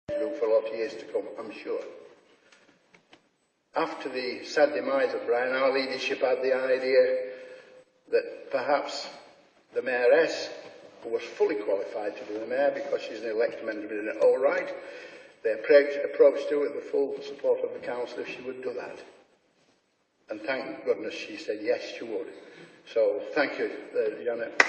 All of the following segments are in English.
to do for a lot of years to come, I'm sure. After the sad demise of Brian, our leadership had the idea that perhaps the mayoress, who was fully qualified to be the mayor because she's an elected member in her own right, they approached her with the full support of the council if she would do that. And thank goodness she said yes, she would. So thank you, Janet.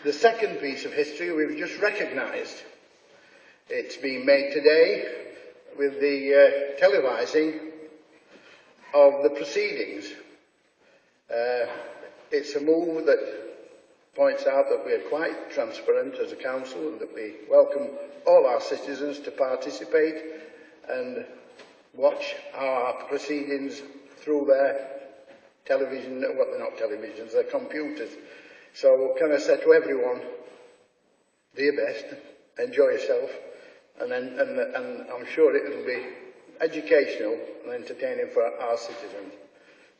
The second piece of history we've just recognised. It's been made today with the televising of the proceedings. It's a move that points out that we are quite transparent as a council and that we welcome all our citizens to participate and watch our proceedings through their television, well, they're not televisions, they're computers. So can I say to everyone, do your best, enjoy yourself, and I'm sure it will be educational and entertaining for our citizens.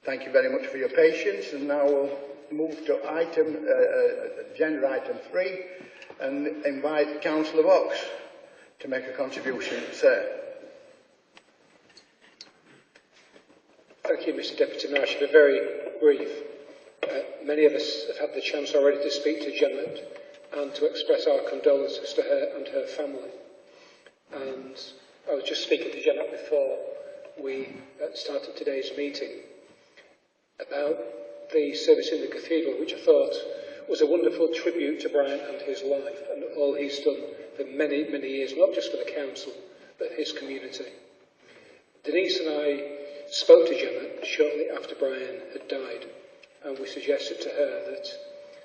Thank you very much for your patience, and now we'll move to agenda item 3 and invite Councillor Vox to make a contribution. Sir. Thank you, Mr Deputy Mayor. I should be very brief. Many of us have had the chance already to speak to Janet and to express our condolences to her and her family. And I was just speaking to Janet before we started today's meeting about the service in the cathedral, which I thought was a wonderful tribute to Brian and his life and all he's done for many, many years, not just for the council, but his community. Denise and I spoke to Janet shortly after Brian had died, and we suggested to her that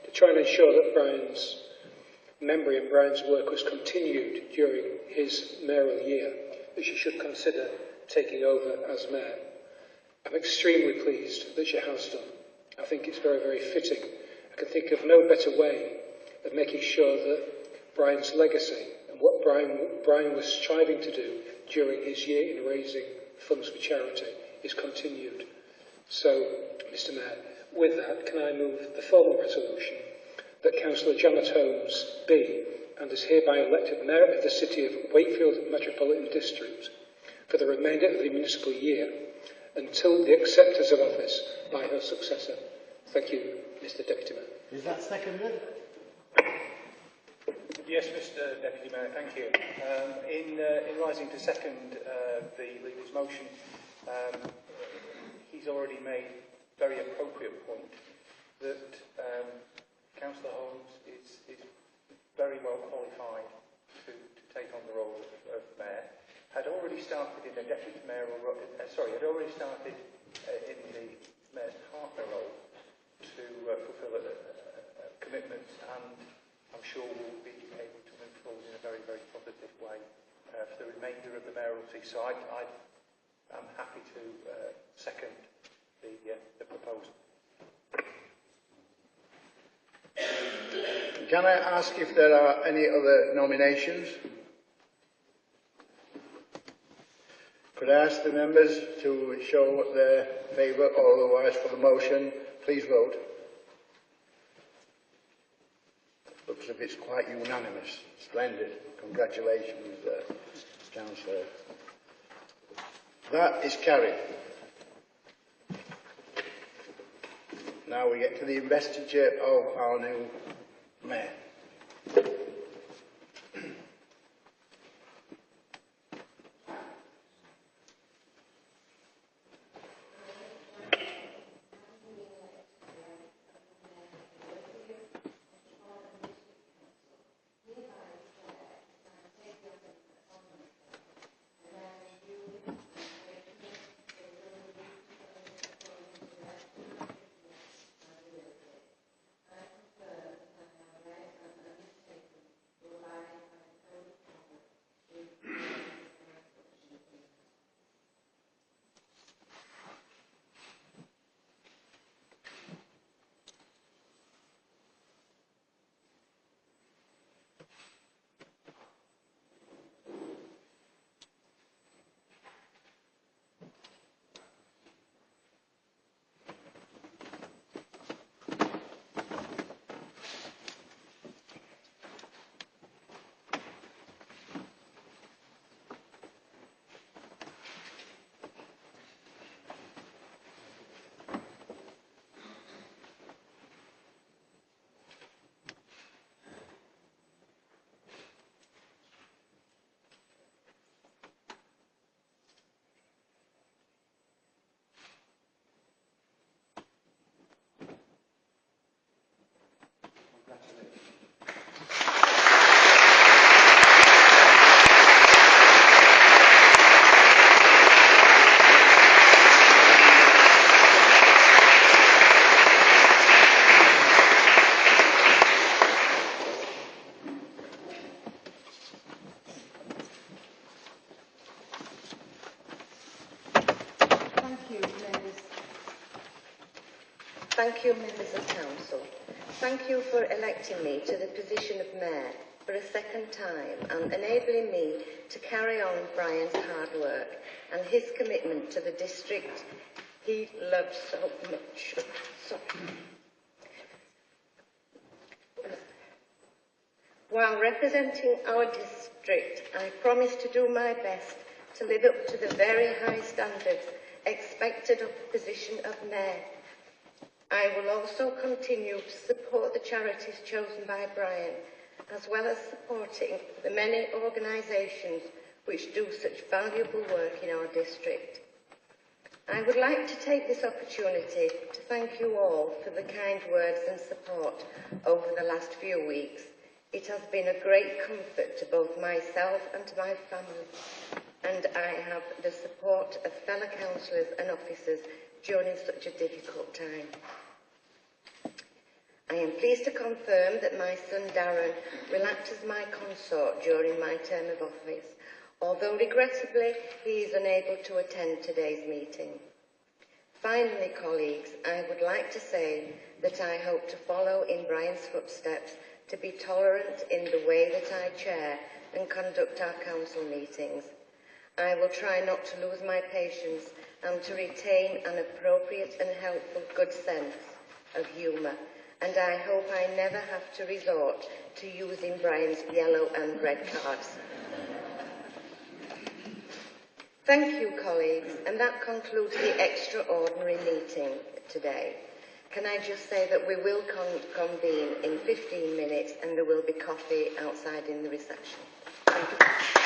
to try and ensure that Brian's memory and Brian's work was continued during his mayoral year, that she should consider taking over as mayor. I'm extremely pleased that she has done. I think it's very, very fitting. I can think of no better way of making sure that Brian's legacy and what Brian was striving to do during his year in raising funds for charity is continued. So, Mr Mayor, with that, can I move the formal resolution that Councillor Janet Holmes be and is hereby elected Mayor of the City of Wakefield Metropolitan District for the remainder of the municipal year until the acceptance of office by her successor. Thank you, Mr Deputy Mayor. Is that seconded? Yes, Mr Deputy Mayor, thank you. In rising to second the Leader's motion, he's already made a very appropriate point that Councillor Holmes is very well qualified to take on the role of Mayor. Had already started in the Deputy Mayoral role, had already started in the Mayor's partner role to fulfil a commitment, and I'm sure we'll be able to move forward in a very, very positive way for the remainder of the mayoralty. So I'm happy to second the proposal. Can I ask if there are any other nominations? Could I ask the members to show their favour or otherwise for the motion? Please vote. Looks as if it's quite unanimous. Splendid. Congratulations, Councillor. That is carried. Now we get to the investiture of our new Mayor. Thank you, members of council. Thank you for electing me to the position of mayor for a second time and enabling me to carry on Brian's hard work and his commitment to the district he loves so much. While representing our district, I promise to do my best to live up to the very high standards expected of the position of mayor. I will also continue to support the charities chosen by Brian, as well as supporting the many organisations which do such valuable work in our district. I would like to take this opportunity to thank you all for the kind words and support over the last few weeks. It has been a great comfort to both myself and to my family, and I have the support of fellow councillors and officers during such a difficult time. I am pleased to confirm that my son Darren will act as my consort during my term of office, although regrettably he is unable to attend today's meeting. Finally, colleagues, I would like to say that I hope to follow in Brian's footsteps, to be tolerant in the way that I chair and conduct our council meetings. I will try not to lose my patience and to retain an appropriate and helpful good sense of humour, and I hope I never have to resort to using Brian's yellow and red cards. Thank you, colleagues, and that concludes the extraordinary meeting today. Can I just say that we will convene in 15 minutes and there will be coffee outside in the reception. Thank you.